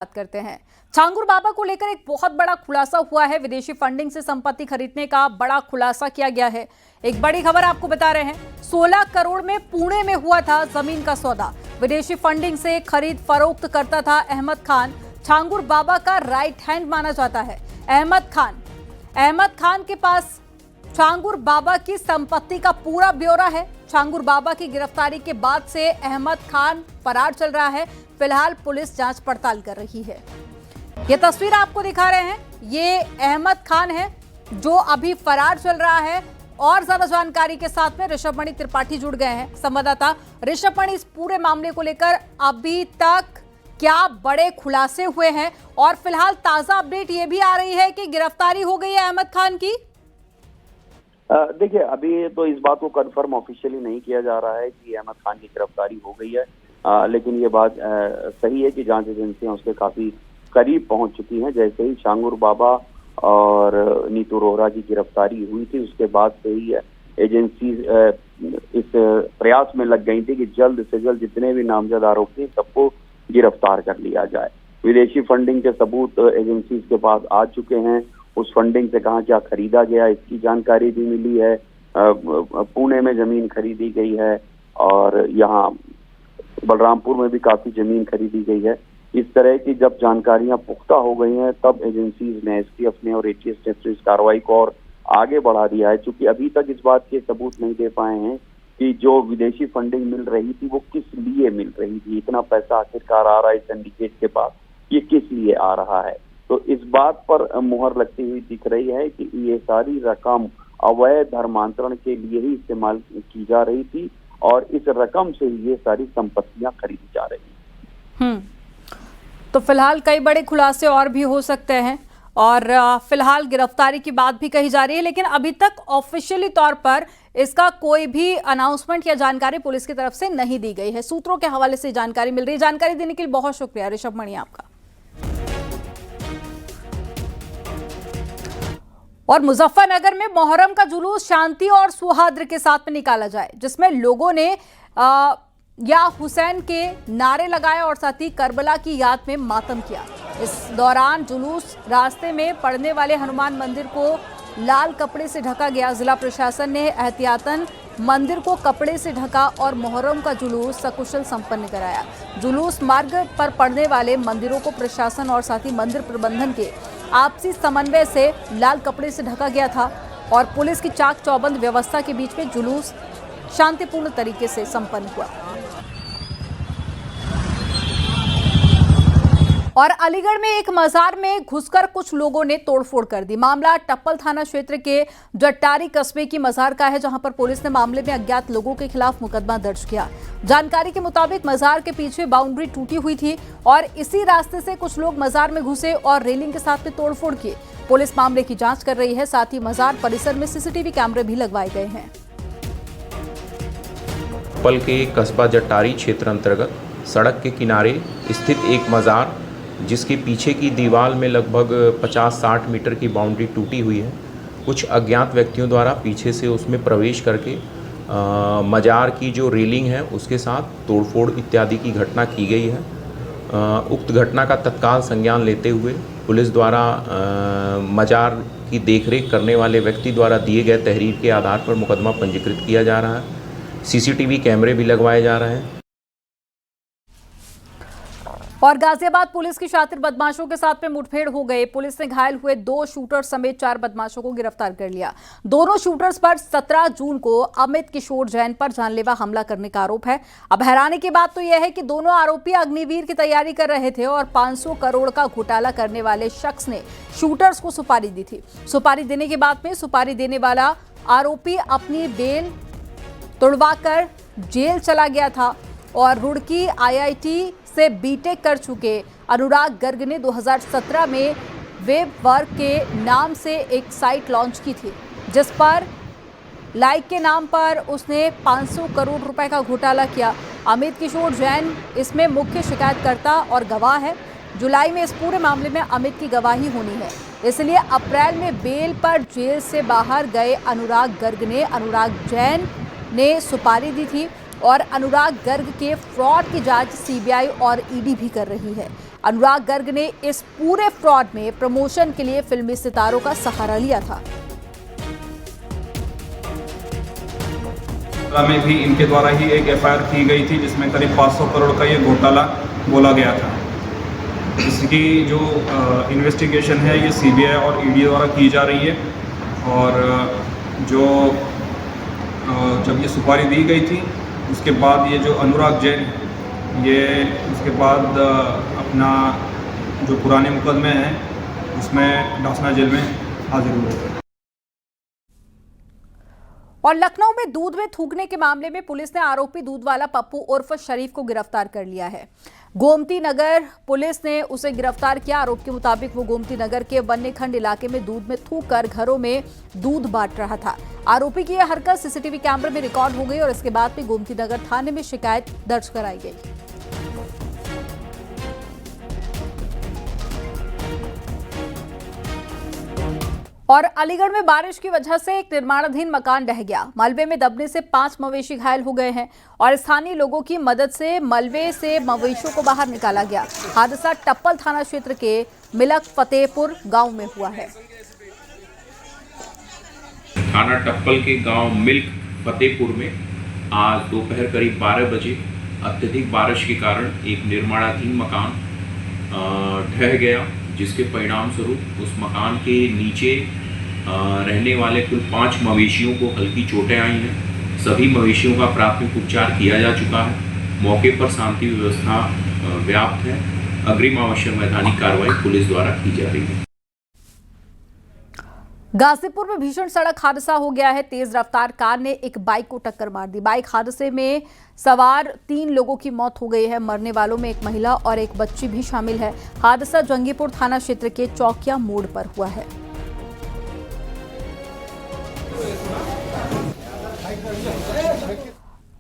बात करते हैं। छांगुर बाबा को लेकर एक बहुत बड़ा खुलासा हुआ है। विदेशी फंडिंग से संपत्ति खरीदने का बड़ा खुलासा किया गया है। एक बड़ी खबर आपको बता रहे हैं। 16 करोड़ में पुणे में हुआ था जमीन का सौदा। विदेशी फंडिंग से खरीद फरोख्त करता था अहमद खान। छांगुर बाबा का राइट हैंड माना जाता है अहमद खान के पास छांगुर बाबा की संपत्ति का पूरा ब्यौरा है। छांगुर बाबा की गिरफ्तारी के बाद से अहमद खान फरार चल रहा है। फिलहाल पुलिस जांच पड़ताल कर रही है। ये तस्वीर आपको दिखा रहे हैं, ये अहमद खान है जो अभी फरार चल रहा है। और ज्यादा जानकारी के साथ में ऋषभमणि त्रिपाठी जुड़ गए हैं, संवाददाता। ऋषभमणि, इस पूरे मामले को लेकर अभी तक क्या बड़े खुलासे हुए हैं और फिलहाल ताजा अपडेट ये भी आ रही है कि गिरफ्तारी हो गई है अहमद खान की? देखिए, अभी तो इस बात को कंफर्म ऑफिशियली नहीं किया जा रहा है कि अहमद खान की गिरफ्तारी हो गई है, लेकिन ये बात सही है कि जांच एजेंसियां उसके काफी करीब पहुंच चुकी हैं। जैसे ही छांगुर बाबा और नीतू रोहरा की गिरफ्तारी हुई थी, उसके बाद से ही एजेंसी इस प्रयास में लग गई थी कि जल्द से जल्द जितने भी नामजद आरोपी सबको गिरफ्तार कर लिया जाए। विदेशी फंडिंग के सबूत एजेंसी के पास आ चुके हैं। उस फंडिंग से कहाँ क्या खरीदा गया इसकी जानकारी भी मिली है। पुणे में जमीन खरीदी गई है और यहाँ बलरामपुर में भी काफी जमीन खरीदी गई है। इस तरह की जब जानकारियां पुख्ता हो गई हैं, तब एजेंसीज ने, एसटीएफ ने और एटीएस ने इस कार्रवाई को और आगे बढ़ा दिया है। चूंकि अभी तक इस बात के सबूत नहीं दे पाए हैं कि जो विदेशी फंडिंग मिल रही थी वो किस लिए मिल रही थी, इतना पैसा आखिरकार आ रहा है सिंडिकेट के पास, ये किस लिए आ रहा है। तो इस बात पर मुहर लगती हुई दिख रही है कि ये सारी रकम अवैध धर्मांतरण के लिए ही इस्तेमाल की जा रही थी और इस रकम से ये सारी संपत्तियां खरीदी जा रही हैं। तो फिलहाल कई बड़े खुलासे और भी हो सकते हैं और फिलहाल गिरफ्तारी की बात भी कही जा रही है, लेकिन अभी तक ऑफिशियली तौर पर इसका कोई भी अनाउंसमेंट या जानकारी पुलिस की तरफ से नहीं दी गई है। सूत्रों के हवाले से जानकारी मिल रही है। जानकारी देने के लिए बहुत शुक्रिया ऋषभमणि आपका। और मुजफ्फरनगर में मोहर्रम का जुलूस शांति और सौहार्द के साथ में निकाला जाए, जिसमें लोगों ने या हुसैन के नारे लगाए और साथ ही करबला की याद में मातम किया। इस दौरान जुलूस रास्ते में पड़ने वाले हनुमान मंदिर को लाल कपड़े से ढका गया। जिला प्रशासन ने एहतियातन मंदिर को कपड़े से ढका और मुहर्रम का जुलूस सकुशल संपन्न कराया। जुलूस मार्ग पर पड़ने वाले मंदिरों को प्रशासन और साथ ही मंदिर प्रबंधन के आपसी समन्वय से लाल कपड़े से ढका गया था और पुलिस की चाक चौबंद व्यवस्था के बीच में जुलूस शांतिपूर्ण तरीके से संपन्न हुआ। और अलीगढ़ में एक मजार में घुसकर कुछ लोगों ने तोड़फोड़ कर दी। मामला टप्पल थाना क्षेत्र के जट्टारी कस्बे की मजार का है, जहां पर पुलिस ने मामले में अज्ञात लोगों के खिलाफ मुकदमा दर्ज किया। जानकारी के मुताबिक मजार के पीछे बाउंड्री टूटी हुई थी और इसी रास्ते से कुछ लोग मजार में घुसे और रेलिंग के साथ में तोड़फोड़ किए। पुलिस मामले की जांच कर रही है। साथ ही मजार परिसर में सीसीटीवी कैमरे भी लगवाए गए हैं। टप्पल के कस्बा जट्टारी क्षेत्र अंतर्गत सड़क के किनारे स्थित एक मजार, जिसके पीछे की दीवार में लगभग 50-60 मीटर की बाउंड्री टूटी हुई है, कुछ अज्ञात व्यक्तियों द्वारा पीछे से उसमें प्रवेश करके मजार की जो रेलिंग है उसके साथ तोड़फोड़ इत्यादि की घटना की गई है। उक्त घटना का तत्काल संज्ञान लेते हुए पुलिस द्वारा मजार की देखरेख करने वाले व्यक्ति द्वारा दिए गए तहरीर के आधार पर मुकदमा पंजीकृत किया जा रहा है। सीसीटीवी कैमरे भी लगवाए जा रहे हैं। और गाजियाबाद पुलिस की शातिर बदमाशों के साथ में मुठभेड़ हो गए। पुलिस ने घायल हुए 2 शूटर समेत 4 बदमाशों को गिरफ्तार कर लिया। दोनों शूटर्स पर 17 जून को अमित किशोर जैन पर जानलेवा हमला करने का आरोप है। अब हैरानी की बात तो यह है कि दोनों आरोपी अग्निवीर की तैयारी कर रहे थे और 500 करोड़ का घोटाला करने वाले शख्स ने शूटर्स को सुपारी दी थी। सुपारी देने के बाद में सुपारी देने वाला आरोपी अपनी बेल तुड़वाकर जेल चला गया था। और रुड़की IIT से बीटेक कर चुके अनुराग गर्ग ने 2017 में वेब वर्क के नाम से एक साइट लॉन्च की थी, जिस पर लाइक के नाम पर उसने 500 करोड़ रुपए का घोटाला किया। अमित किशोर जैन इसमें मुख्य शिकायतकर्ता और गवाह है। जुलाई में इस पूरे मामले में अमित की गवाही होनी है, इसलिए अप्रैल में बेल पर जेल से बाहर गए अनुराग गर्ग ने अनुराग जैन ने सुपारी दी थी और अनुराग गर्ग के फ्रॉड की जांच सीबीआई और ईडी भी कर रही है। अनुराग गर्ग ने इस पूरे फ्रॉड में प्रमोशन के लिए फिल्मी सितारों का सहारा लिया था। में भी इनके द्वारा ही एक एफआईआर की गई थी जिसमें करीब 500 करोड़ का ये घोटाला बोला गया था। इसकी जो इन्वेस्टिगेशन है ये सीबीआई और ईडी द्वारा की जा रही है और जो जब ये सुपारी दी गई थी उसके बाद ये जो अनुराग जैन ये उसके बाद अपना जो पुराने मुकदमे हैं उसमें डासना जेल में हाजिर हुए थे। और लखनऊ में दूध में थूकने के मामले में पुलिस ने आरोपी दूध वाला पप्पू उर्फ शरीफ को गिरफ्तार कर लिया है। गोमती नगर पुलिस ने उसे गिरफ्तार किया। आरोप के मुताबिक वो गोमती नगर के वन्यखंड इलाके में दूध में थूककर घरों में दूध बांट रहा था। आरोपी की यह हरकत सीसीटीवी कैमरे में रिकॉर्ड हो गई और इसके बाद में गोमती नगर थाने में शिकायत दर्ज कराई गई। और अलीगढ़ में बारिश की वजह से एक निर्माणाधीन मकान ढह गया। मलबे में दबने से 5 मवेशी घायल हो गए हैं और स्थानीय लोगों की मदद से मलबे से मवेशियों को बाहर निकाला गया। हादसा टप्पल थाना क्षेत्र के मिलक फतेहपुर गांव में हुआ है। थाना टप्पल के गांव मिल्क फतेहपुर में आज दोपहर करीब 12 बजे अत्यधिक बारिश के कारण एक निर्माणाधीन मकान ढह गया, जिसके परिणाम स्वरूप उस मकान के नीचे रहने वाले कुल 5 मवेशियों को हल्की चोटें आई हैं। सभी मवेशियों का प्राथमिक उपचार किया जा चुका है। मौके पर शांति व्यवस्था व्याप्त है। अग्रिम आवश्यक वैधानिक कार्रवाई पुलिस द्वारा की जा रही है। गाजीपुर में भीषण सड़क हादसा हो गया है। तेज रफ्तार कार ने एक बाइक को टक्कर मार दी। बाइक हादसे में सवार 3 लोगों की मौत हो गई है। मरने वालों में एक महिला और एक बच्ची भी शामिल है। हादसा जंगीपुर थाना क्षेत्र के चौकिया मोड़ पर हुआ है।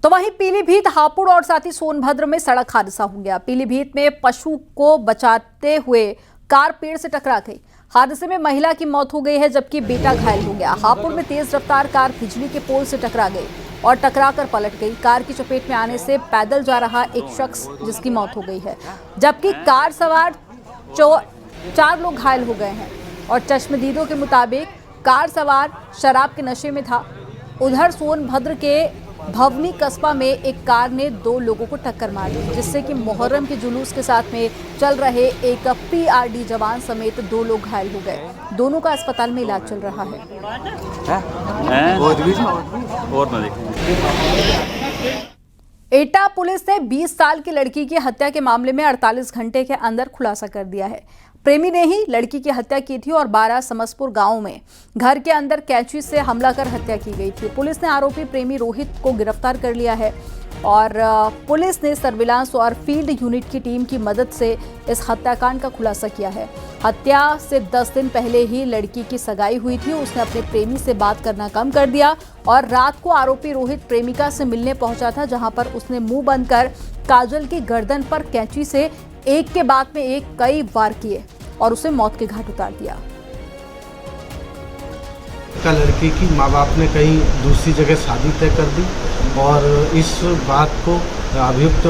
तो वहीं पीलीभीत, हापुड़ और साथ ही सोनभद्र में सड़क हादसा हो गया। पीलीभीत में पशु को बचाते हुए कार पेड़ से टकरा गई। हादसे में महिला की मौत हो गई है जबकि बेटा घायल हो गया। हापुड़ में तेज रफ्तार कार बिजली के पोल से टकरा गई और टकराकर पलट गई। कार की चपेट में आने से पैदल जा रहा एक शख्स जिसकी मौत हो गई है, जबकि कार सवार 4 लोग घायल हो गए हैं और चश्मदीदों के मुताबिक कार सवार शराब के नशे में था। उधर सोनभद्र के भवनी कस्बा में एक कार ने 2 लोगों को टक्कर मार दी, जिससे कि मुहर्रम के जुलूस के साथ में चल रहे एक पीआरडी जवान समेत 2 लोग घायल हो गए। दोनों का अस्पताल में इलाज चल रहा है। एटा पुलिस ने 20 साल की लड़की की हत्या के मामले में 48 घंटे के अंदर खुलासा कर दिया है। प्रेमी ने ही लड़की की हत्या की थी और 12 समसपुर गांव में घर के अंदर कैंची से हमला कर हत्या की गई थी। पुलिस ने आरोपी प्रेमी रोहित को गिरफ्तार कर लिया है और पुलिस ने सर्विलांस और फील्ड यूनिट की टीम की मदद से इस हत्याकांड का खुलासा किया है। हत्या से 10 दिन पहले ही लड़की की सगाई हुई थी। उसने अपने प्रेमी से बात करना कम कर दिया और रात को आरोपी रोहित प्रेमिका से मिलने पहुंचा था, जहां पर उसने मुंह बंद कर काजल की गर्दन पर कैंची से एक के बाद में एक कई वार किए और उसे मौत के घाट उतार दिया। लड़की की माँ बाप ने कहीं दूसरी जगह शादी तय कर दी और इस बात को अभियुक्त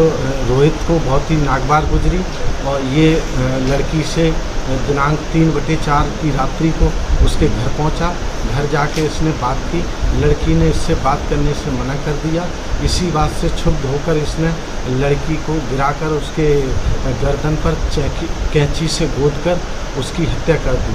रोहित को बहुत ही नागवार गुजरी और ये लड़की से दिनांक 3/4 की रात्रि को उसके घर पहुंचा। घर जाके इसने बात की। लड़की ने इससे बात करने से मना कर दिया। इसी बात से क्षुब्ध होकर इसने लड़की को गिराकर उसके गर्दन पर कैंची से गोदकर उसकी हत्या कर दी।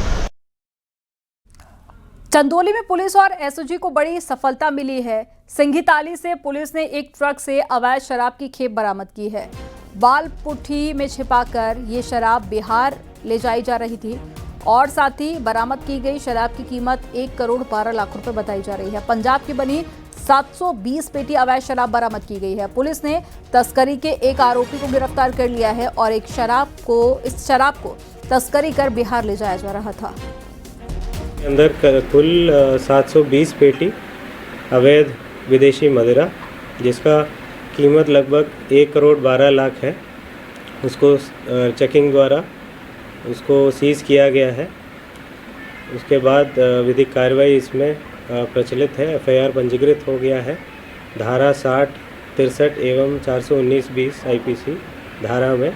चंदौली में पुलिस और एसओजी को बड़ी सफलता मिली है। सिंघीताली से पुलिस ने एक ट्रक से अवैध शराब की खेप बरामद की है। वालपुठी में छिपाकर ये शराब बिहार ले जाई जा रही थी और साथ ही बरामद की गई शराब की कीमत 1 करोड़ 12 लाख रुपए बताई जा रही है। पंजाब की बनी 720 पेटी अवैध शराब बरामद की गई है। पुलिस ने तस्करी के एक आरोपी को गिरफ्तार कर लिया है और इस शराब को तस्करी कर बिहार ले जाया जा रहा था। अंदर कुल 720 पेटी अवैध विदेशी मदिरा, जिसका कीमत लगभग 1 करोड़ 12 लाख है, उसको चेकिंग द्वारा उसको सीज़ किया गया है। उसके बाद विधिक कार्रवाई इसमें प्रचलित है। एफआईआर पंजीकृत हो गया है। धारा 60, 63 एवं 419-20 आईपीसी धारा में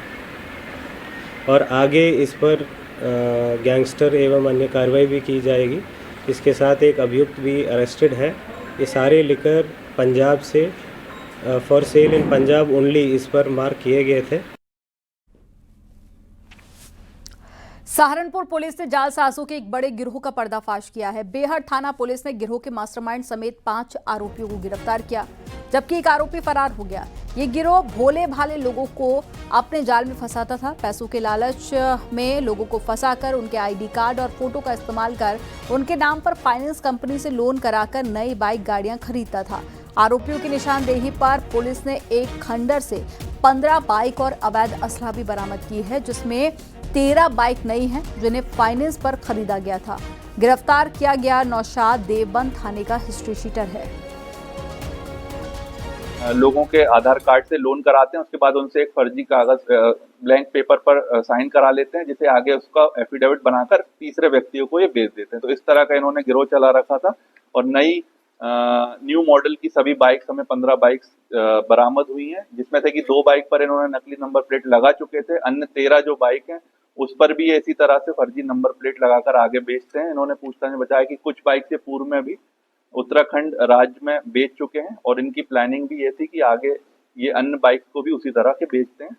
और आगे इस पर गैंगस्टर एवं अन्य कार्रवाई भी की जाएगी। इसके साथ एक अभियुक्त भी अरेस्टेड है। ये सारे लिकर पंजाब से for sale in Punjab only इस पर मार्क किए गए थे। सहारनपुर पुलिस ने जालसाजों के एक बड़े गिरोह का पर्दाफाश किया है। बेहट थाना पुलिस ने गिरोह के मास्टरमाइंड समेत 5 आरोपियों को गिरफ्तार किया, जबकि एक आरोपी फरार हो गया। ये गिरोह भोले भाले लोगों को अपने जाल में फंसाता था। पैसों के लालच में लोगों को फंसाकर उनके आईडी कार्ड और फोटो का इस्तेमाल कर उनके नाम पर फाइनेंस कंपनी से लोन कराकर नई बाइक गाड़ियां खरीदता था। आरोपियों की निशानदेही पर पुलिस ने एक खंडर से 15 बाइक और अवैध असला भी बरामद की है, जिसमें 13 बाइक नई हैं, जिन्हें फाइनेंस पर खरीदा गया था। गिरफ्तार किया गया नौशाद देवबंद थाने का हिस्ट्री शीटर है। लोगों के आधार कार्ड से लोन कराते हैं, उसके बाद उनसे एक फर्जी कागज ब्लैंक पेपर पर साइन करा लेते हैं, जिसे आगे उसका एफिडेविट बनाकर तीसरे व्यक्तियों को ये बेच देते हैं। तो इस तरह का इन्होंने गिरोह चला रखा था और नई न्यू मॉडल की सभी बाइक्स हमें 15 बाइक्स बरामद हुई हैं, जिसमें से कि 2 बाइक पर इन्होंने नकली नंबर प्लेट लगा चुके थे। अन्य 13 जो बाइक हैं उस पर भी इसी तरह से फर्जी नंबर प्लेट लगाकर आगे बेचते हैं। इन्होंने पूछताछ में बताया कि कुछ बाइक से पूर्व में भी उत्तराखंड राज्य में बेच चुके हैं और इनकी प्लानिंग भी ये थी कि आगे ये अन्य बाइक को भी उसी तरह के बेचते हैं।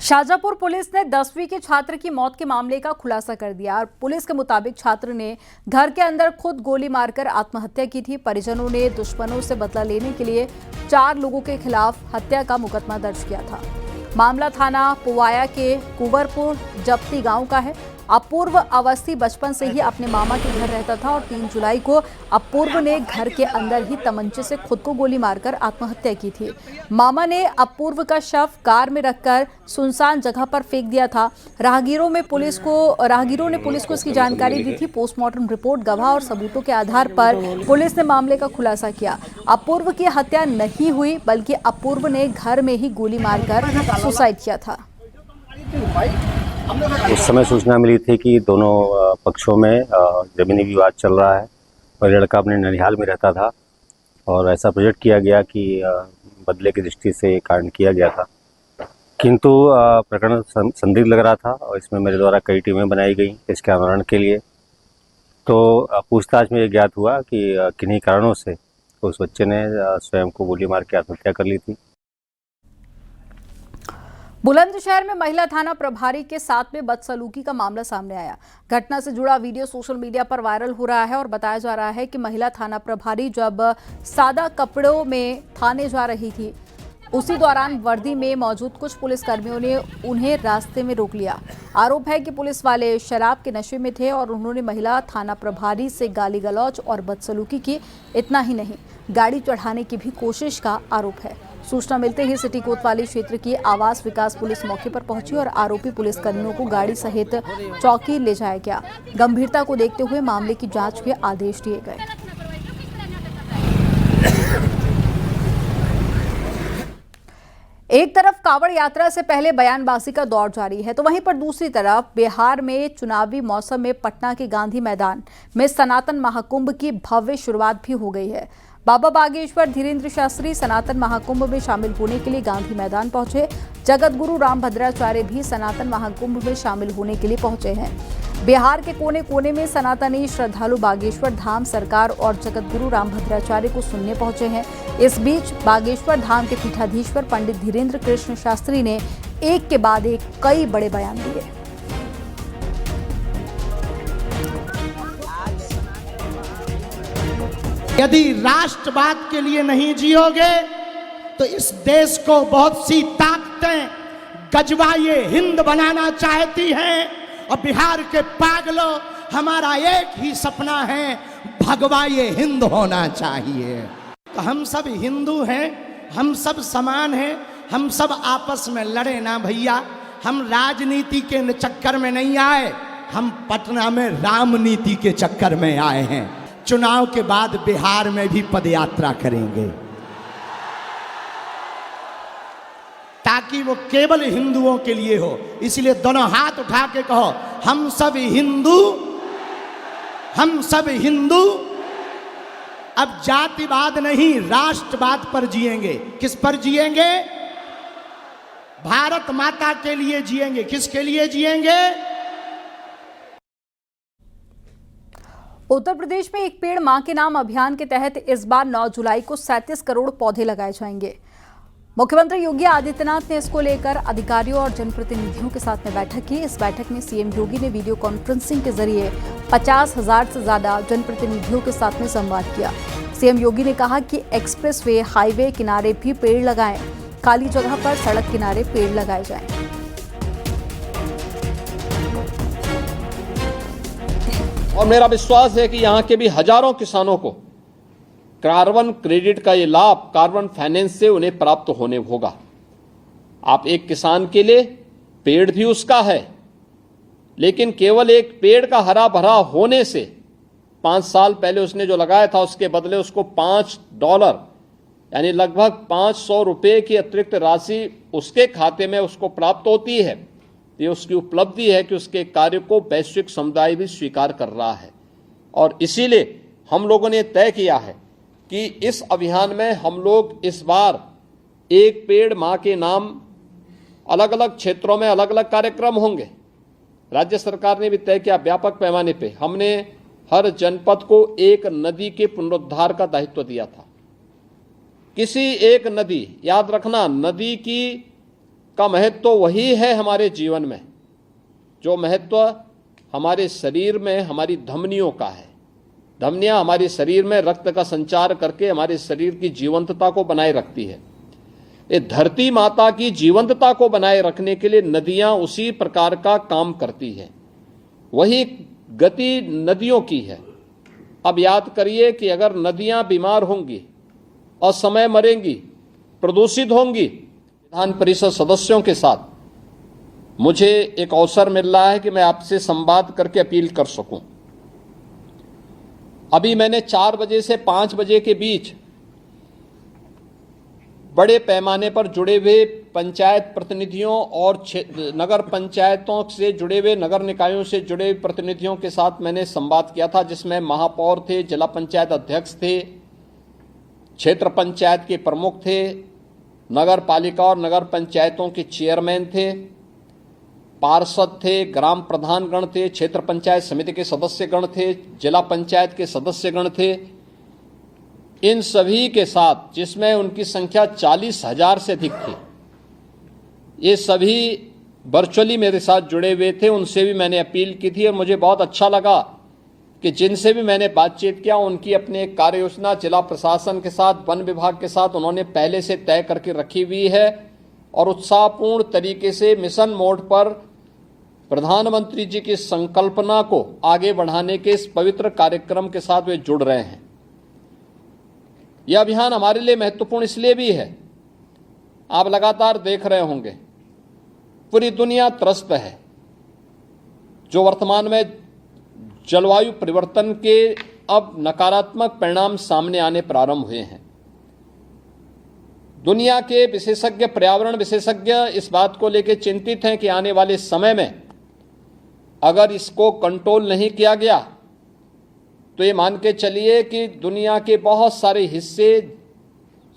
शाजापुर पुलिस ने 10वीं के छात्र की मौत के मामले का खुलासा कर दिया और पुलिस के मुताबिक छात्र ने घर के अंदर खुद गोली मारकर आत्महत्या की थी। परिजनों ने दुश्मनों से बदला लेने के लिए 4 लोगों के खिलाफ हत्या का मुकदमा दर्ज किया था। मामला थाना पुवाया के कुंवरपुर जप्ती गांव का है। अपूर्व अवस्थी बचपन से ही अपने मामा के घर रहता था और 3 जुलाई को अपूर्व ने घर के अंदर ही तमंचे से खुद को गोली मारकर आत्महत्या की थी। मामा ने अपूर्व का शव कार में रखकर सुनसान जगह पर फेंक दिया था। राहगीरों ने पुलिस को इसकी जानकारी दी थी। पोस्टमार्टम रिपोर्ट, गवाह और सबूतों के आधार पर पुलिस ने मामले का खुलासा किया। अपूर्व की हत्या नहीं हुई, बल्कि अपूर्व ने घर में ही गोली मारकर सुसाइड किया था। उस समय सूचना मिली थी कि दोनों पक्षों में ज़मीनी विवाद चल रहा है और लड़का अपने ननिहाल में रहता था और ऐसा प्रोजेक्ट किया गया कि बदले की दृष्टि से ये कांड किया गया था, किंतु प्रकरण संदिग्ध लग रहा था और इसमें मेरे द्वारा कई टीमें बनाई गई इसके अनावरण के लिए। तो पूछताछ में ये ज्ञात हुआ कि किन्हीं कारणों से उस बच्चे ने स्वयं को गोली मार के आत्महत्या कर ली थी। बुलंदशहर में महिला थाना प्रभारी के साथ में बदसलूकी का मामला सामने आया। घटना से जुड़ा वीडियो सोशल मीडिया पर वायरल हो रहा है और बताया जा रहा है कि महिला थाना प्रभारी जब सादा कपड़ों में थाने जा रही थी, उसी दौरान वर्दी में मौजूद कुछ पुलिसकर्मियों ने उन्हें रास्ते में रोक लिया। आरोप है कि पुलिस वाले शराब के नशे में थे और उन्होंने महिला थाना प्रभारी से गाली गलौज और बदसलूकी की। इतना ही नहीं, गाड़ी चढ़ाने की भी कोशिश का आरोप है। सूचना मिलते ही सिटी कोतवाली क्षेत्र की आवास विकास पुलिस मौके पर पहुंची और आरोपी पुलिसकर्मियों को गाड़ी सहित चौकी ले जाया गया। गंभीरता को देखते हुए मामले की जांच के आदेश दिए गए। एक तरफ कांवड़ यात्रा से पहले बयानबाजी का दौर जारी है, तो वहीं पर दूसरी तरफ बिहार में चुनावी मौसम में पटना के गांधी मैदान में सनातन महाकुंभ की भव्य शुरुआत भी हो गई है। बाबा बागेश्वर धीरेन्द्र शास्त्री सनातन महाकुंभ में शामिल होने के लिए गांधी मैदान पहुंचे। जगत गुरु रामभद्राचार्य भी सनातन महाकुंभ में शामिल होने के लिए पहुंचे हैं। बिहार के कोने कोने में सनातनी श्रद्धालु बागेश्वर धाम सरकार और जगत गुरु रामभद्राचार्य को सुनने पहुंचे हैं। इस बीच बागेश्वर धाम के पीठाधीश्वर पंडित धीरेन्द्र कृष्ण शास्त्री ने एक के बाद एक कई बड़े बयान दिए। यदि राष्ट्रवाद के लिए नहीं जियोगे तो इस देश को बहुत सी ताकतें गजवाए हिंद बनाना चाहती हैं और बिहार के पागलों, हमारा एक ही सपना है, भगवाए हिंद होना चाहिए। तो हम सब हिंदू हैं, हम सब समान हैं, हम सब आपस में लड़े ना भैया। हम राजनीति के चक्कर में नहीं आए, हम पटना में रामनीति के चक्कर में आए हैं। चुनाव के बाद बिहार में भी पदयात्रा करेंगे ताकि वो केवल हिंदुओं के लिए हो। इसलिए दोनों हाथ उठा के कहो, हम सब हिंदू, हम सब हिंदू। अब जातिवाद नहीं, राष्ट्रवाद पर जिएंगे। किस पर जिएंगे? भारत माता के लिए जिएंगे। किसके लिए जिएंगे? उत्तर प्रदेश में एक पेड़ मां के नाम अभियान के तहत इस बार 9 जुलाई को 37 करोड़ पौधे लगाए जाएंगे। मुख्यमंत्री योगी आदित्यनाथ ने इसको लेकर अधिकारियों और जनप्रतिनिधियों के साथ में बैठक की। इस बैठक में सीएम योगी ने वीडियो कॉन्फ्रेंसिंग के जरिए 50,000 से ज्यादा जनप्रतिनिधियों के साथ में संवाद किया। सीएम योगी ने कहा कि एक्सप्रेसवे, हाईवे किनारे भी पेड़ लगाएं, खाली जगह पर सड़क किनारे पेड़ लगाए जाएं। और मेरा विश्वास है कि यहाँ के भी हजारों किसानों को कार्बन क्रेडिट का ये लाभ कार्बन फाइनेंस से उन्हें प्राप्त होने होगा। आप एक किसान के लिए पेड़ भी उसका है, लेकिन केवल एक पेड़ का हरा भरा होने से 5 साल पहले उसने जो लगाया था उसके बदले उसको $5 यानी लगभग 500 रुपये की अतिरिक्त राशि उसके खाते में उसको प्राप्त होती है। ये उसकी उपलब्धि है कि उसके कार्य को वैश्विक समुदाय भी स्वीकार कर रहा है। और इसीलिए हम लोगों ने तय किया है कि इस अभियान में हम लोग इस बार एक पेड़ मां के नाम अलग अलग क्षेत्रों में अलग अलग कार्यक्रम होंगे। राज्य सरकार ने भी तय किया व्यापक पैमाने पे हमने हर जनपद को एक नदी के पुनरुद्धार का दायित्व दिया था। किसी एक नदी, याद रखना, नदी का महत्व वही है हमारे जीवन में जो महत्व हमारे शरीर में हमारी धमनियों का है। धमनियां हमारे शरीर में रक्त का संचार करके हमारे शरीर की जीवंतता को बनाए रखती है। ये धरती माता की जीवंतता को बनाए रखने के लिए नदियां उसी प्रकार का काम करती है। वही गति नदियों की है। अब याद करिए कि अगर नदियां बीमार होंगी, असमय मरेंगी, प्रदूषित होंगी, विधान परिषद सदस्यों के साथ मुझे एक अवसर मिल रहा है कि मैं आपसे संवाद करके अपील कर सकूं। अभी मैंने 4 बजे से 5 बजे के बीच बड़े पैमाने पर जुड़े हुए पंचायत प्रतिनिधियों और नगर पंचायतों से जुड़े हुए, नगर निकायों से जुड़े हुए प्रतिनिधियों के साथ मैंने संवाद किया था, जिसमें महापौर थे, जिला पंचायत अध्यक्ष थे, क्षेत्र पंचायत के प्रमुख थे, नगर पालिका और नगर पंचायतों के चेयरमैन थे, पार्षद थे, ग्राम प्रधानगण थे, क्षेत्र पंचायत समिति के सदस्यगण थे, जिला पंचायत के सदस्यगण थे। इन सभी के साथ, जिसमें उनकी संख्या 40,000 से अधिक थी, ये सभी वर्चुअली मेरे साथ जुड़े हुए थे। उनसे भी मैंने अपील की थी और मुझे बहुत अच्छा लगा कि जिनसे भी मैंने बातचीत किया उनकी अपनी एक कार्य योजना जिला प्रशासन के साथ, वन विभाग के साथ उन्होंने पहले से तय करके रखी हुई है और उत्साहपूर्ण तरीके से मिशन मोड पर प्रधानमंत्री जी की संकल्पना को आगे बढ़ाने के इस पवित्र कार्यक्रम के साथ वे जुड़ रहे हैं। यह अभियान हमारे लिए महत्वपूर्ण इसलिए भी है, आप लगातार देख रहे होंगे पूरी दुनिया त्रस्त है। जो वर्तमान में जलवायु परिवर्तन के अब नकारात्मक परिणाम सामने आने प्रारंभ हुए हैं। दुनिया के विशेषज्ञ, पर्यावरण विशेषज्ञ इस बात को लेकर चिंतित हैं कि आने वाले समय में अगर इसको कंट्रोल नहीं किया गया तो ये मान के चलिए कि दुनिया के बहुत सारे हिस्से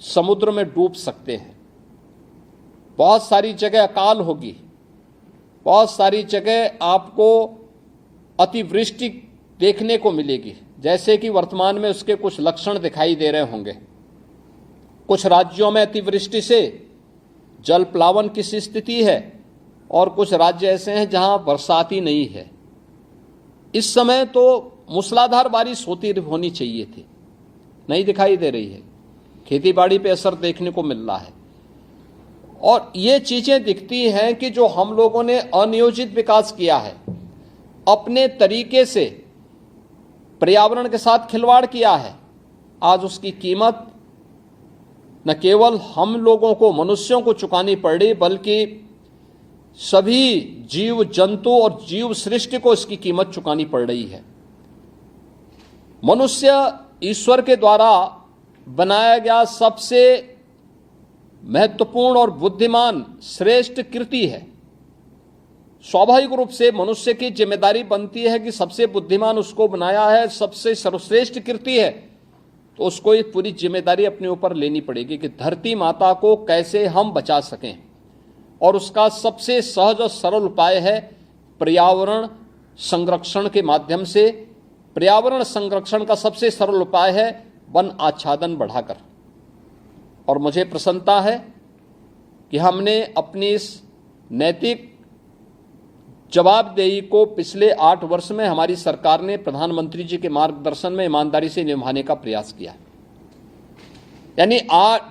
समुद्र में डूब सकते हैं। बहुत सारी जगह अकाल होगी, बहुत सारी जगह आपको अतिवृष्टि देखने को मिलेगी, जैसे कि वर्तमान में उसके कुछ लक्षण दिखाई दे रहे होंगे। कुछ राज्यों में अतिवृष्टि से जल प्लावन की स्थिति है और कुछ राज्य ऐसे हैं जहां बरसात ही नहीं है। इस समय तो मूसलाधार बारिश होनी चाहिए थी, नहीं दिखाई दे रही है। खेती बाड़ी पे असर देखने को मिल रहा है और ये चीजें दिखती हैं कि जो हम लोगों ने अनियोजित विकास किया है, अपने तरीके से पर्यावरण के साथ खिलवाड़ किया है, आज उसकी कीमत न केवल हम लोगों को, मनुष्यों को चुकानी पड़ रही, बल्कि सभी जीव जंतु और जीव सृष्टि को इसकी कीमत चुकानी पड़ रही है। मनुष्य ईश्वर के द्वारा बनाया गया सबसे महत्वपूर्ण और बुद्धिमान श्रेष्ठ कृति है। स्वाभाविक रूप से मनुष्य की जिम्मेदारी बनती है कि सबसे बुद्धिमान उसको बनाया है, सबसे सर्वश्रेष्ठ कृति है, तो उसको ये पूरी जिम्मेदारी अपने ऊपर लेनी पड़ेगी कि धरती माता को कैसे हम बचा सकें। और उसका सबसे सहज और सरल उपाय है पर्यावरण संरक्षण के माध्यम से। पर्यावरण संरक्षण का सबसे सरल उपाय है वन आच्छादन बढ़ाकर। और मुझे प्रसन्नता है कि हमने अपनी इस नैतिक जवाबदेही को पिछले 8 वर्ष में हमारी सरकार ने प्रधानमंत्री जी के मार्गदर्शन में ईमानदारी से निभाने का प्रयास किया। यानी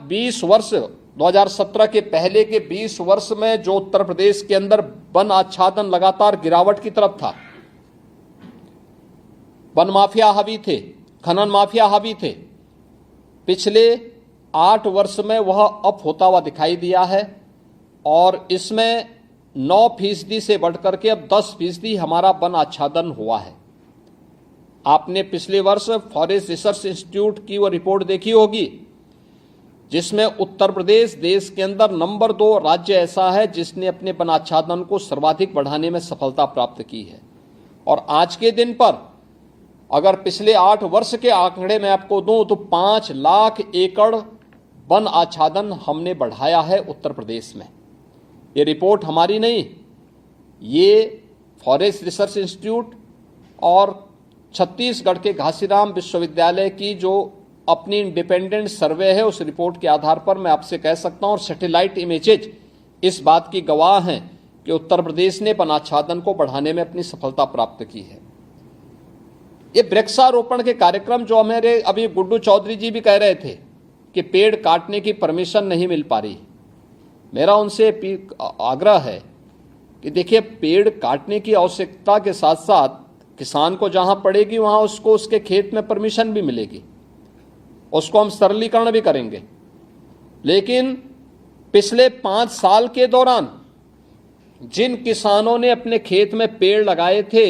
20 वर्ष 2017 के पहले के 20 वर्ष में जो उत्तर प्रदेश के अंदर वन आच्छादन लगातार गिरावट की तरफ था, वन माफिया हावी थे, खनन माफिया हावी थे, पिछले 8 वर्ष में वह अप होता हुआ दिखाई दिया है और इसमें 9% से बढ़कर के अब 10% हमारा वन आच्छादन हुआ है। आपने पिछले वर्ष फॉरेस्ट रिसर्च इंस्टीट्यूट की वो रिपोर्ट देखी होगी जिसमें उत्तर प्रदेश देश के अंदर नंबर 2 राज्य ऐसा है जिसने अपने वन आच्छादन को सर्वाधिक बढ़ाने में सफलता प्राप्त की है। और आज के दिन पर अगर पिछले 8 वर्ष के आंकड़े में आपको दूं तो 5 लाख एकड़ वन आच्छादन हमने बढ़ाया है उत्तर प्रदेश में। ये रिपोर्ट हमारी नहीं, ये फॉरेस्ट रिसर्च इंस्टीट्यूट और छत्तीसगढ़ के घासीराम विश्वविद्यालय की जो अपनी इंडिपेंडेंट सर्वे है उस रिपोर्ट के आधार पर मैं आपसे कह सकता हूं, और सैटेलाइट इमेजेज इस बात की गवाह हैं कि उत्तर प्रदेश ने वन आच्छादन को बढ़ाने में अपनी सफलता प्राप्त की है। ये वृक्षारोपण के कार्यक्रम जो हमारे अभी गुड्डू चौधरी जी भी कह रहे थे कि पेड़ काटने की परमिशन नहीं मिल पा रही, मेरा उनसे आग्रह है कि देखिए पेड़ काटने की आवश्यकता के साथ साथ किसान को जहां पड़ेगी वहां उसको उसके खेत में परमिशन भी मिलेगी, उसको हम सरलीकरण भी करेंगे। लेकिन पिछले 5 साल के दौरान जिन किसानों ने अपने खेत में पेड़ लगाए थे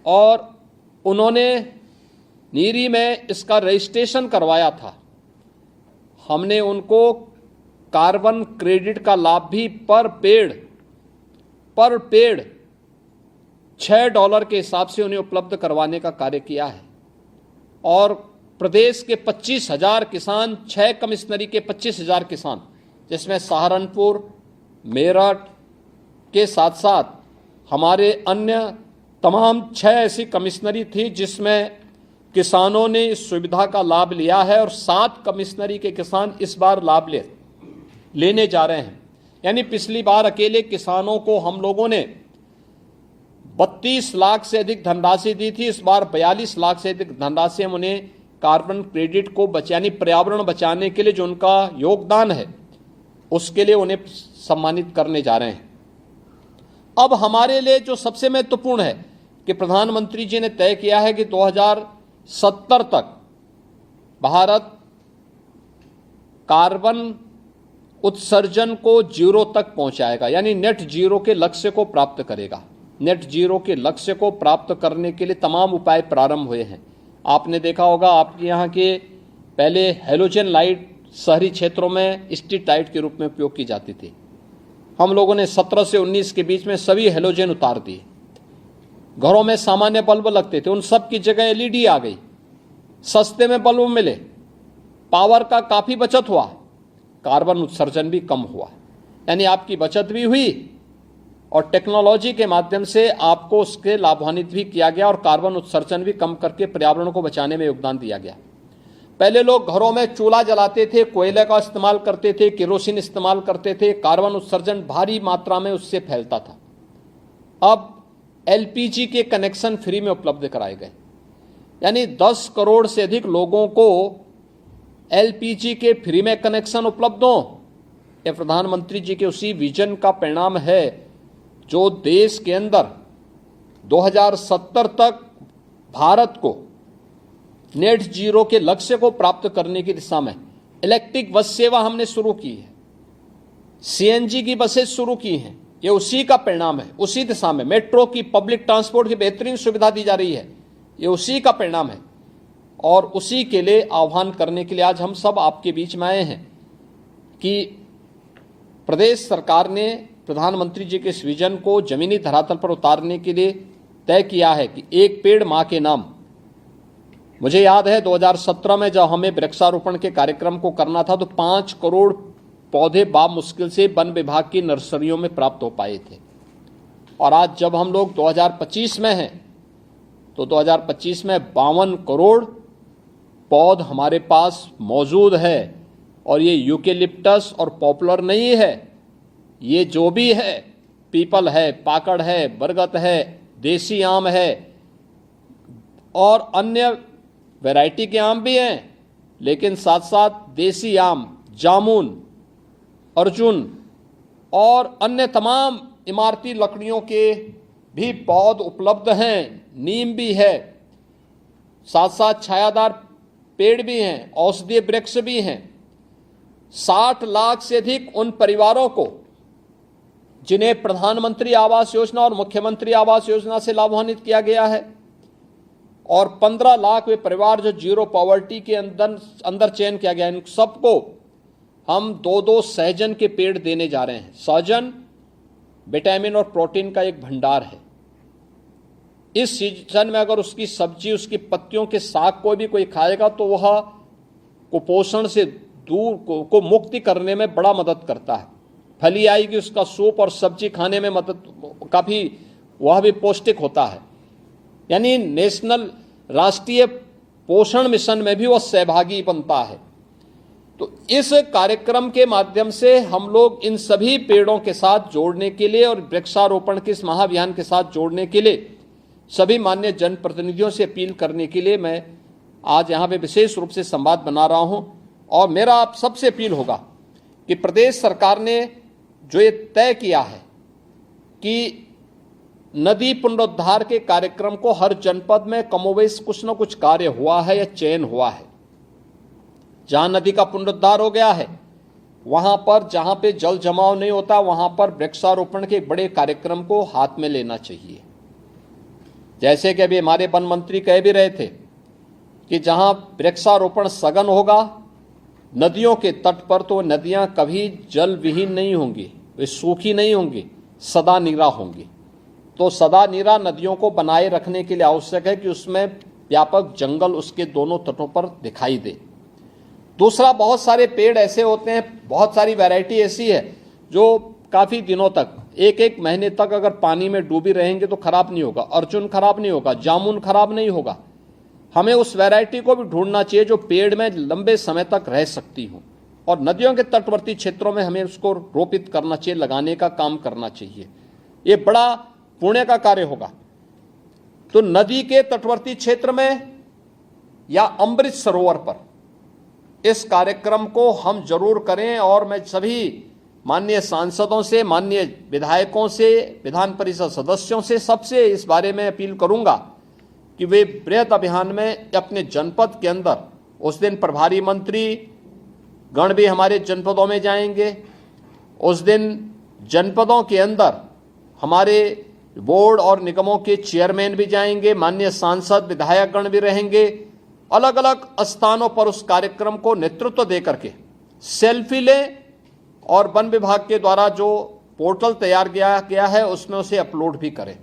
और उन्होंने नीरी में इसका रजिस्ट्रेशन करवाया था, हमने उनको कार्बन क्रेडिट का लाभ भी पर पेड़ $6 के हिसाब से उन्हें उपलब्ध करवाने का कार्य किया है। और प्रदेश के 25,000 किसान, 6 कमिश्नरी के 25,000 किसान, जिसमें सहारनपुर, मेरठ के साथ साथ हमारे अन्य तमाम 6 ऐसी कमिश्नरी थी जिसमें किसानों ने इस सुविधा का लाभ लिया है और 7 कमिश्नरी के किसान इस बार लाभ लेने जा रहे हैं। यानी पिछली बार अकेले किसानों को हम लोगों ने 32 लाख से अधिक धनराशि दी थी, इस बार 42 लाख से अधिक धनराशि हम उन्हें कार्बन क्रेडिट को यानी पर्यावरण बचाने के लिए जो उनका योगदान है उसके लिए उन्हें सम्मानित करने जा रहे हैं। अब हमारे लिए जो सबसे महत्वपूर्ण है कि प्रधानमंत्री जी ने तय किया है कि 2070 तक भारत कार्बन उत्सर्जन को 0 तक पहुंचाएगा, यानी नेट जीरो के लक्ष्य को प्राप्त करेगा। नेट जीरो के लक्ष्य को प्राप्त करने के लिए तमाम उपाय प्रारंभ हुए हैं। आपने देखा होगा आपके यहाँ के पहले हेलोजन लाइट शहरी क्षेत्रों में स्ट्रीट लाइट के रूप में उपयोग की जाती थी, हम लोगों ने 17 से 19 के बीच में सभी हेलोजन उतार दिए। घरों में सामान्य बल्ब लगते थे, उन सब की जगह एलईडी आ गई, सस्ते में बल्ब मिले, पावर का काफ़ी बचत हुआ, कार्बन उत्सर्जन भी कम हुआ। यानी आपकी बचत भी हुई और टेक्नोलॉजी के माध्यम से आपको उसके लाभान्वित भी किया गया और कार्बन उत्सर्जन भी कम करके पर्यावरण को बचाने में योगदान दिया गया। पहले लोग घरों में चूल्हा जलाते थे, कोयले का इस्तेमाल करते थे, केरोसिन इस्तेमाल करते थे, कार्बन उत्सर्जन भारी मात्रा में उससे फैलता था। अब एलपीजी के कनेक्शन फ्री में उपलब्ध कराए गए, यानी 10 करोड़ से अधिक लोगों को एलपीजी के फ्री में कनेक्शन उपलब्ध हो। यह प्रधानमंत्री जी के उसी विजन का परिणाम है जो देश के अंदर 2070 तक भारत को नेट जीरो के लक्ष्य को प्राप्त करने की दिशा में इलेक्ट्रिक बस सेवा हमने शुरू की है, सीएनजी की बसेस शुरू की हैं, ये उसी का परिणाम है। उसी दिशा में मेट्रो की, पब्लिक ट्रांसपोर्ट की बेहतरीन सुविधा दी जा रही है, ये उसी का परिणाम है। और उसी के लिए आह्वान करने के लिए आज हम सब आपके बीच में आए हैं कि प्रदेश सरकार ने प्रधानमंत्री जी के इस विजन को जमीनी धरातल पर उतारने के लिए तय किया है कि एक पेड़ मां के नाम। मुझे याद है 2017 में जब हमें वृक्षारोपण के कार्यक्रम को करना था तो 5 करोड़ पौधे बामुश्किल से वन विभाग की नर्सरियों में प्राप्त हो पाए थे। और आज जब हम लोग 2025 में हैं तो 2025 में 52 करोड़ पौध हमारे पास मौजूद है। और ये यूकेलिप्टस और पॉपुलर नहीं है, ये जो भी है, पीपल है, पाकड़ है, बरगद है, देसी आम है और अन्य वैरायटी के आम भी हैं, लेकिन साथ साथ देसी आम, जामुन, अर्जुन और अन्य तमाम इमारती लकड़ियों के भी पौध उपलब्ध हैं। नीम भी है, साथ साथ छायादार पेड़ भी हैं, औषधीय वृक्ष भी हैं। 60 लाख से अधिक उन परिवारों को जिन्हें प्रधानमंत्री आवास योजना और मुख्यमंत्री आवास योजना से लाभान्वित किया गया है, और 15 लाख वे परिवार जो जीरो पॉवर्टी के अंदर चयन किया गया, इन सबको हम 2-2 सहजन के पेड़ देने जा रहे हैं। सहजन विटामिन और प्रोटीन का एक भंडार है। इस सीजन में अगर उसकी सब्जी, उसकी पत्तियों के साग को भी कोई खाएगा तो वह कुपोषण से दूर को मुक्ति करने में बड़ा मदद करता है। फली आएगी, उसका सूप और सब्जी खाने में मदद काफ़ी, वह भी पौष्टिक होता है। यानी नेशनल राष्ट्रीय पोषण मिशन में भी वह सहभागी बनता है। तो इस कार्यक्रम के माध्यम से हम लोग इन सभी पेड़ों के साथ जोड़ने के लिए और वृक्षारोपण के इस महाअभियान के साथ जोड़ने के लिए सभी माननीय जनप्रतिनिधियों से अपील करने के लिए मैं आज यहाँ पे विशेष रूप से संवाद बना रहा हूँ। और मेरा आप सबसे अपील होगा कि प्रदेश सरकार ने जो ये तय किया है कि नदी पुनरुद्धार के कार्यक्रम को हर जनपद में कमोवेश कुछ न कुछ कार्य हुआ है या चयन हुआ है। जहां नदी का पुनरुद्धार हो गया है, वहां पर जहां पे जल जमाव नहीं होता, वहां पर वृक्षारोपण के बड़े कार्यक्रम को हाथ में लेना चाहिए। जैसे कि अभी हमारे वन मंत्री कह भी रहे थे कि जहां वृक्षारोपण सघन होगा नदियों के तट पर, तो नदियां कभी जल विहीन नहीं होंगी, वे सूखी नहीं होंगी, सदा नीरा होंगी। तो सदा नीरा नदियों को बनाए रखने के लिए आवश्यक है कि उसमें व्यापक जंगल उसके दोनों तटों पर दिखाई दे। दूसरा, बहुत सारे पेड़ ऐसे होते हैं, बहुत सारी वैरायटी ऐसी है जो काफ़ी दिनों तक, एक महीने तक अगर पानी में डूबी रहेंगे तो खराब नहीं होगा। अर्जुन खराब नहीं होगा, जामुन खराब नहीं होगा। हमें उस वैरायटी को भी ढूंढना चाहिए जो पेड़ में लंबे समय तक रह सकती हो, और नदियों के तटवर्ती क्षेत्रों में हमें उसको रोपित करना चाहिए, लगाने का काम करना चाहिए। ये बड़ा पुण्य का कार्य होगा। तो नदी के तटवर्ती क्षेत्र में या अमृत सरोवर पर इस कार्यक्रम को हम जरूर करें। और मैं सभी माननीय सांसदों से, माननीय विधायकों से, विधान परिषद सदस्यों से, सबसे इस बारे में अपील करूंगा कि वे बृहद अभियान में अपने जनपद के अंदर, उस दिन प्रभारी मंत्री गण भी हमारे जनपदों में जाएंगे, उस दिन जनपदों के अंदर हमारे बोर्ड और निगमों के चेयरमैन भी जाएंगे, माननीय सांसद, विधायक गण भी रहेंगे। अलग अलग स्थानों पर उस कार्यक्रम को नेतृत्व दे करके सेल्फी लें और वन विभाग के द्वारा जो पोर्टल तैयार किया गया है उसमें उसे अपलोड भी करें।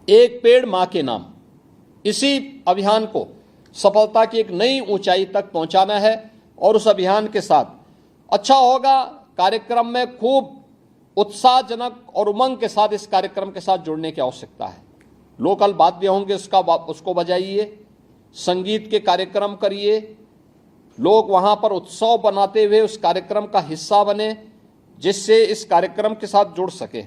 एक पेड़ मां के नाम, इसी अभियान को सफलता की एक नई ऊंचाई तक पहुंचाना है। और उस अभियान के साथ अच्छा होगा, कार्यक्रम में खूब उत्साहजनक और उमंग के साथ इस कार्यक्रम के साथ जुड़ने की आवश्यकता है। लोकल वाद्य होंगे, उसको बजाइए, संगीत के कार्यक्रम करिए, लोग वहां पर उत्सव बनाते हुए उस कार्यक्रम का हिस्सा बने, जिससे इस कार्यक्रम के साथ जुड़ सके।